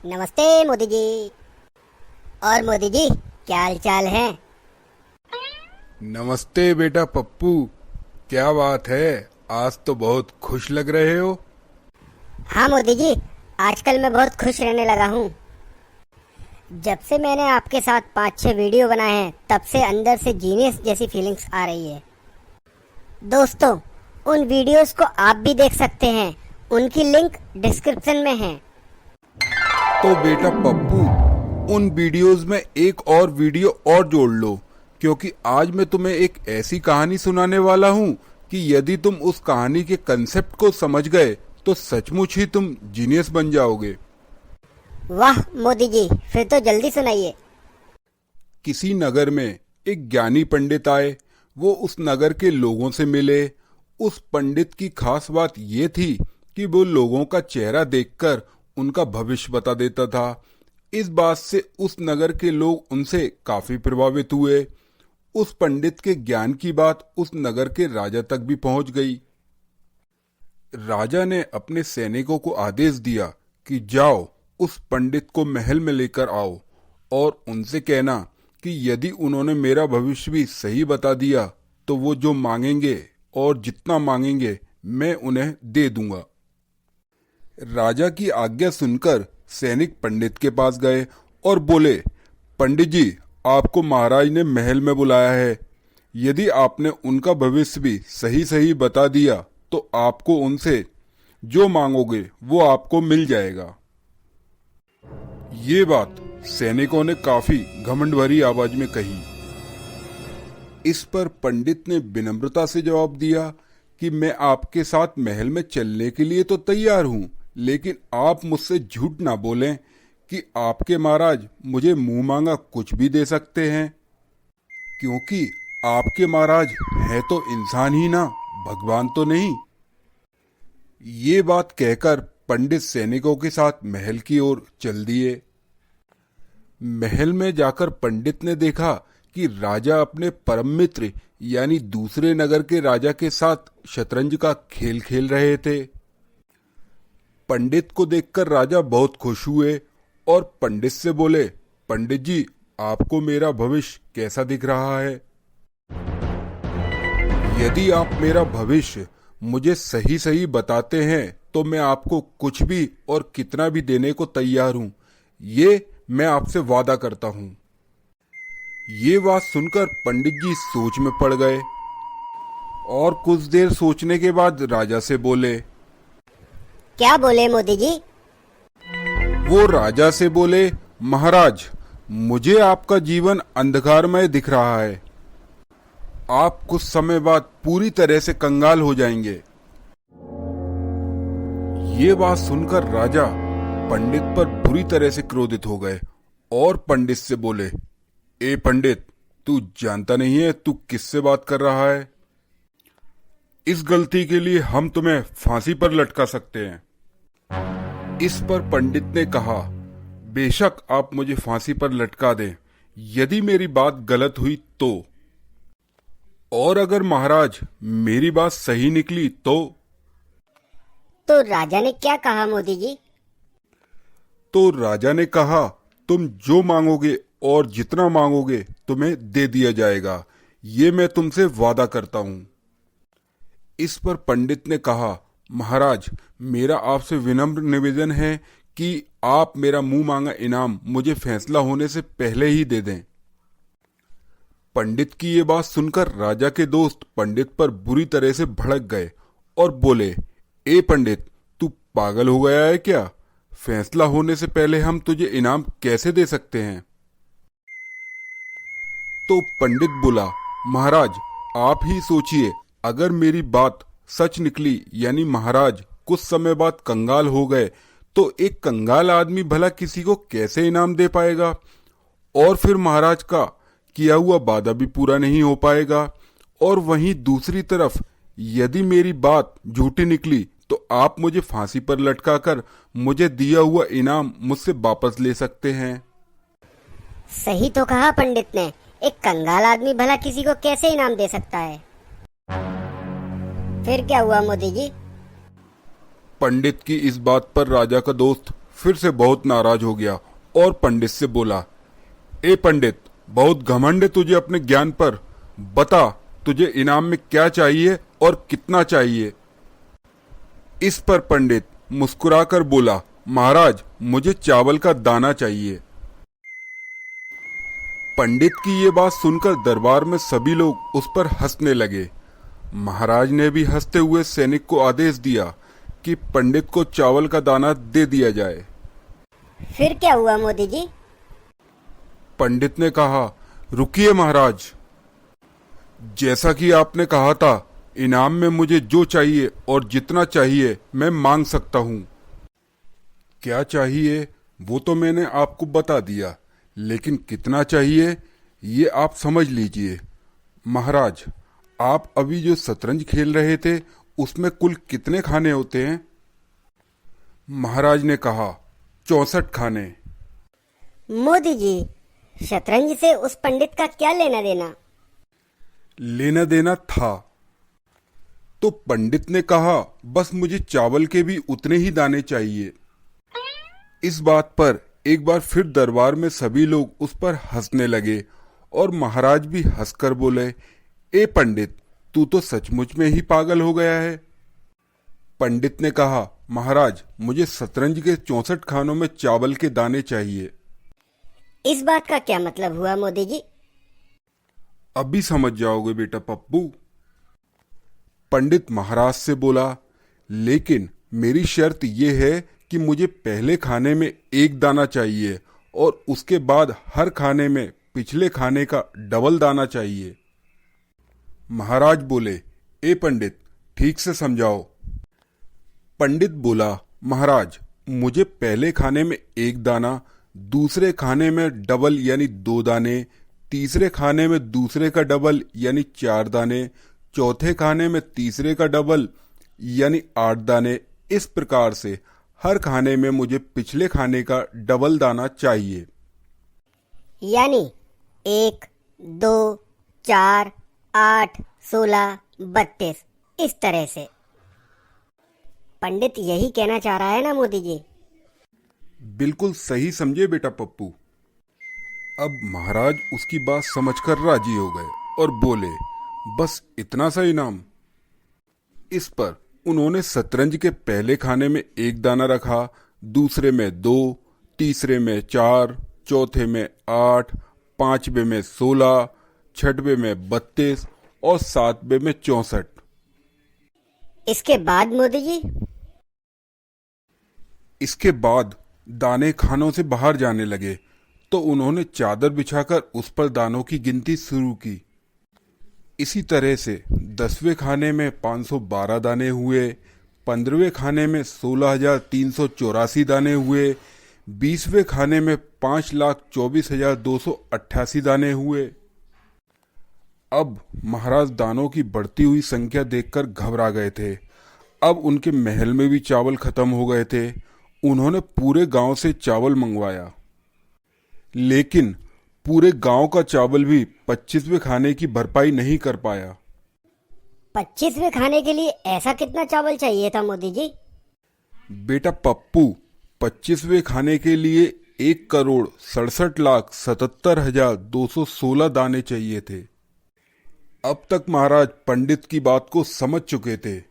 नमस्ते मोदी जी। और मोदी जी, क्या हाल चाल है? नमस्ते बेटा पप्पू। क्या बात है, आज तो बहुत खुश लग रहे हो। हाँ मोदी जी, आजकल मैं बहुत खुश रहने लगा हूँ। जब से मैंने आपके साथ 5-6 वीडियो बनाए हैं, तब से अंदर से जीनियस जैसी फीलिंग्स आ रही है। दोस्तों, उन वीडियोस को आप भी देख सकते हैं, उनकी लिंक डिस्क्रिप्शन में है। तो बेटा पप्पू, उन वीडियोस में एक और वीडियो और जोड़ लो, क्योंकि आज मैं तुम्हें एक ऐसी कहानी सुनाने वाला हूँ कि यदि तुम उस कहानी के कंसेप्ट को समझ गए तो सचमुच ही तुम जीनियस बन जाओगे। वाह मोदी जी, फिर तो जल्दी सुनाइए। किसी नगर में एक ज्ञानी पंडित आए। वो उस नगर के लोगों से मिले। उस पंडित की खास बात ये थी कि वो लोगों का चेहरा देखकर उनका भविष्य बता देता था। इस बात से उस नगर के लोग उनसे काफी प्रभावित हुए। उस पंडित के ज्ञान की बात उस नगर के राजा तक भी पहुंच गई। राजा ने अपने सैनिकों को आदेश दिया कि जाओ, उस पंडित को महल में लेकर आओ और उनसे कहना कि यदि उन्होंने मेरा भविष्य भी सही बता दिया तो वो जो मांगेंगे और जितना मांगेंगे मैं उन्हें दे दूंगा। राजा की आज्ञा सुनकर सैनिक पंडित के पास गए और बोले, पंडित जी, आपको महाराज ने महल में बुलाया है। यदि आपने उनका भविष्य भी सही सही बता दिया तो आपको उनसे जो मांगोगे वो आपको मिल जाएगा। ये बात सैनिकों ने काफी घमंड भरी आवाज में कही। इस पर पंडित ने विनम्रता से जवाब दिया कि मैं आपके साथ महल में चलने के लिए तो तैयार हूँ, लेकिन आप मुझसे झूठ ना बोलें कि आपके महाराज मुझे मुंह मांगा कुछ भी दे सकते हैं, क्योंकि आपके महाराज हैं तो इंसान ही ना, भगवान तो नहीं। ये बात कहकर पंडित सैनिकों के साथ महल की ओर चल दिए। महल में जाकर पंडित ने देखा कि राजा अपने परम मित्र यानी दूसरे नगर के राजा के साथ शतरंज का खेल खेल रहे थे। पंडित को देखकर राजा बहुत खुश हुए और पंडित से बोले, पंडित जी, आपको मेरा भविष्य कैसा दिख रहा है? यदि आप मेरा भविष्य मुझे सही सही बताते हैं तो मैं आपको कुछ भी और कितना भी देने को तैयार हूं, ये मैं आपसे वादा करता हूं। ये बात सुनकर पंडित जी सोच में पड़ गए और कुछ देर सोचने के बाद राजा से बोले। क्या बोले मोदी जी? वो राजा से बोले, महाराज, मुझे आपका जीवन अंधकारमय दिख रहा है। आप कुछ समय बाद पूरी तरह से कंगाल हो जाएंगे। ये बात सुनकर राजा पंडित पर बुरी तरह से क्रोधित हो गए और पंडित से बोले, ए पंडित, तू जानता नहीं है तू किससे बात कर रहा है? इस गलती के लिए हम तुम्हें फांसी पर लटका सकते हैं। इस पर पंडित ने कहा, बेशक आप मुझे फांसी पर लटका दें, यदि मेरी बात गलत हुई तो। और अगर महाराज मेरी बात सही निकली तो राजा ने क्या कहा मोदी जी? तो राजा ने कहा, तुम जो मांगोगे और जितना मांगोगे तुम्हें दे दिया जाएगा, ये मैं तुमसे वादा करता हूं। इस पर पंडित ने कहा, महाराज, मेरा आपसे विनम्र निवेदन है कि आप मेरा मुंह मांगा इनाम मुझे फैसला होने से पहले ही दे दें। पंडित की ये बात सुनकर राजा के दोस्त पंडित पर बुरी तरह से भड़क गए और बोले, ए पंडित, तू पागल हो गया है क्या? फैसला होने से पहले हम तुझे इनाम कैसे दे सकते हैं? तो पंडित बोला, महाराज, आप ही सोचिए, अगर मेरी बात सच निकली यानी महाराज कुछ समय बाद कंगाल हो गए तो एक कंगाल आदमी भला किसी को कैसे इनाम दे पाएगा? और फिर महाराज का किया हुआ वादा भी पूरा नहीं हो पाएगा। और वहीं दूसरी तरफ यदि मेरी बात झूठी निकली तो आप मुझे फांसी पर लटकाकर मुझे दिया हुआ इनाम मुझसे वापस ले सकते हैं। सही तो कहा पंडित ने, एक कंगाल आदमी भला किसी को कैसे इनाम दे सकता है? फिर क्या हुआ मोदी जी? पंडित की इस बात पर राजा का दोस्त फिर से बहुत नाराज हो गया और पंडित से बोला, ए पंडित, बहुत घमंड है तुझे अपने ज्ञान पर। बता, तुझे इनाम में क्या चाहिए और कितना चाहिए। इस पर पंडित मुस्कुराकर बोला, महाराज, मुझे चावल का दाना चाहिए। पंडित की ये बात सुनकर दरबार में सभी लोग उस पर हंसने लगे। महाराज ने भी हंसते हुए सैनिक को आदेश दिया कि पंडित को चावल का दाना दे दिया जाए। फिर क्या हुआ मोदी जी? पंडित ने कहा, रुकिए महाराज, जैसा कि आपने कहा था, इनाम में मुझे जो चाहिए और जितना चाहिए मैं मांग सकता हूँ। क्या चाहिए वो तो मैंने आपको बता दिया, लेकिन कितना चाहिए ये आप समझ लीजिए। महाराज, आप अभी जो शतरंज खेल रहे थे उसमें कुल कितने खाने होते हैं? महाराज ने कहा, 64 खाने। मोदी जी, शतरंज से उस पंडित का क्या लेना देना? लेना देना था। तो पंडित ने कहा, बस मुझे चावल के भी उतने ही दाने चाहिए। इस बात पर एक बार फिर दरबार में सभी लोग उस पर हंसने लगे और महाराज भी हंसकर बोले, ए पंडित, तू तो सचमुच में ही पागल हो गया है। पंडित ने कहा, महाराज, मुझे शतरंज के 64 खानों में चावल के दाने चाहिए। इस बात का क्या मतलब हुआ मोदी जी? अभी समझ जाओगे बेटा पप्पू। पंडित महाराज से बोला, लेकिन मेरी शर्त यह है कि मुझे पहले खाने में एक दाना चाहिए और उसके बाद हर खाने में पिछले खाने का डबल दाना चाहिए। महाराज बोले, ए पंडित, ठीक से समझाओ। पंडित बोला, महाराज, मुझे पहले खाने में एक दाना, दूसरे खाने में डबल यानी 2 दाने, तीसरे खाने में दूसरे का डबल यानी 4 दाने, चौथे खाने में तीसरे का डबल यानी 8 दाने। इस प्रकार से हर खाने में मुझे पिछले खाने का डबल दाना चाहिए। यानी 1, 2, 4, 8, 16, 32, इस तरह से। पंडित यही कहना चाह रहा है ना मोदी जी? बिल्कुल सही समझे बेटा पप्पू। अब महाराज उसकी बात समझकर राजी हो गए और बोले, बस इतना सा इनाम। इस पर उन्होंने शतरंज के पहले खाने में एक दाना रखा, दूसरे में 2, तीसरे में 4, चौथे में 8, पांचवे में 16, छठवें में 32 और सातवें में 64। इसके बाद मोदी जी? इसके बाद दाने खानों से बाहर जाने लगे तो उन्होंने चादर बिछाकर उस पर दानों की गिनती शुरू की। इसी तरह से 10वें खाने में 512 दाने हुए, 15वें खाने में 16,384 दाने हुए, 20वें खाने में 5,24,288 दाने हुए। अब महाराज दानों की बढ़ती हुई संख्या देखकर घबरा गए थे। अब उनके महल में भी चावल खत्म हो गए थे। उन्होंने पूरे गांव से चावल मंगवाया, लेकिन पूरे गांव का चावल भी 25वें खाने की भरपाई नहीं कर पाया। 25वें खाने के लिए ऐसा कितना चावल चाहिए था मोदी जी? बेटा पप्पू, 25वें खाने के लिए 1,67,77,216 दाने चाहिए थे। अब तक महाराज पंडित की बात को समझ चुके थे।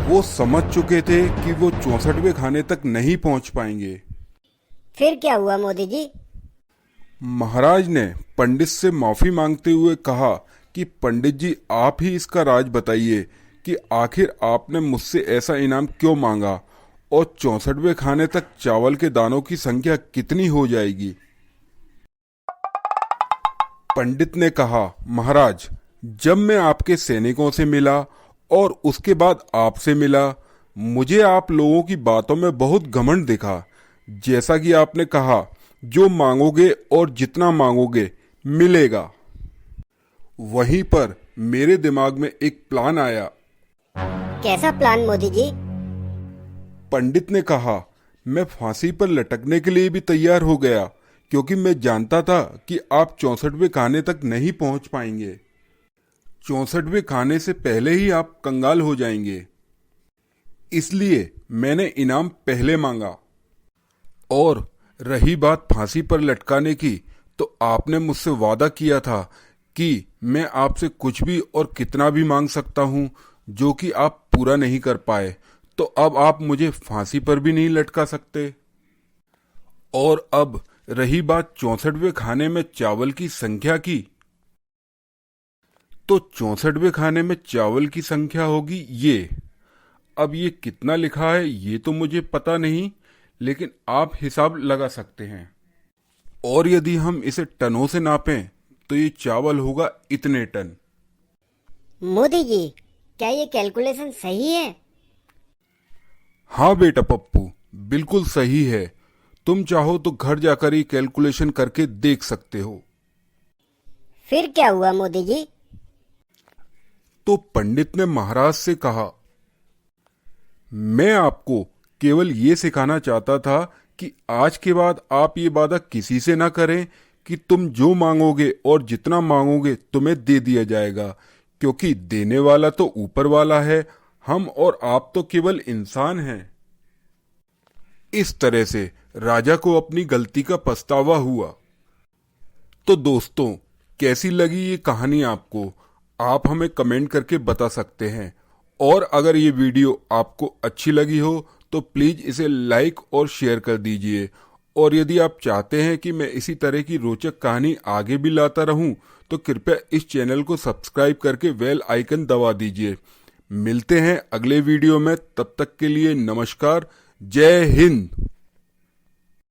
वो समझ चुके थे कि वो 64वें खाने तक नहीं पहुंच पाएंगे। फिर क्या हुआ मोदी जी? महाराज ने पंडित से माफी मांगते हुए कहा कि पंडित जी, आप ही इसका राज बताइए कि आखिर आपने मुझसे ऐसा इनाम क्यों मांगा और 64वें खाने तक चावल के दानों की संख्या कितनी हो जाएगी। पंडित ने कहा, महाराज, जब मैं आपके सैनिकों से मिला और उसके बाद आपसे मिला, मुझे आप लोगों की बातों में बहुत घमंड दिखा। जैसा कि आपने कहा, जो मांगोगे और जितना मांगोगे मिलेगा। वहीं पर मेरे दिमाग में एक प्लान आया। कैसा प्लान मोदी जी? पंडित ने कहा, मैं फांसी पर लटकने के लिए भी तैयार हो गया, क्योंकि मैं जानता था कि आप 64वें खाने तक नहीं पहुंच पाएंगे। 64वें खाने से पहले ही आप कंगाल हो जाएंगे। इसलिए मैंने इनाम पहले मांगा। और रही बात फांसी पर लटकाने की, तो आपने मुझसे वादा किया था कि मैं आपसे कुछ भी और कितना भी मांग सकता हूँ, जो कि आप पूरा नहीं कर पाए। तो अब आप मुझे फांसी पर भी नहीं लटका सकते। और अब रही बात 64वें खाने में चावल की संख्या की, तो 64वें खाने में चावल की संख्या होगी ये। अब ये कितना लिखा है ये तो मुझे पता नहीं, लेकिन आप हिसाब लगा सकते हैं। और यदि हम इसे टनों से नापें तो ये चावल होगा इतने टन। मोदी जी, क्या ये कैलकुलेशन सही है? हाँ बेटा पप्पू, बिल्कुल सही है। तुम चाहो तो घर जाकर ही कैलकुलेशन करके देख सकते हो। फिर क्या हुआ मोदी जी? तो पंडित ने महाराज से कहा, मैं आपको केवल ये सिखाना चाहता था कि आज के बाद आप ये वादा किसी से ना करें कि तुम जो मांगोगे और जितना मांगोगे तुम्हें दे दिया जाएगा, क्योंकि देने वाला तो ऊपर वाला है, हम और आप तो केवल इंसान हैं। इस तरह से राजा को अपनी गलती का पछतावा हुआ। तो दोस्तों, कैसी लगी ये कहानी आपको? आप हमें कमेंट करके बता सकते हैं। और अगर ये वीडियो आपको अच्छी लगी हो तो प्लीज इसे लाइक और शेयर कर दीजिए। और यदि आप चाहते हैं कि मैं इसी तरह की रोचक कहानी आगे भी लाता रहूं, तो कृपया इस चैनल को सब्सक्राइब करके बेल आइकन दबा दीजिए। मिलते हैं अगले वीडियो में, तब तक के लिए नमस्कार। जय हिंद।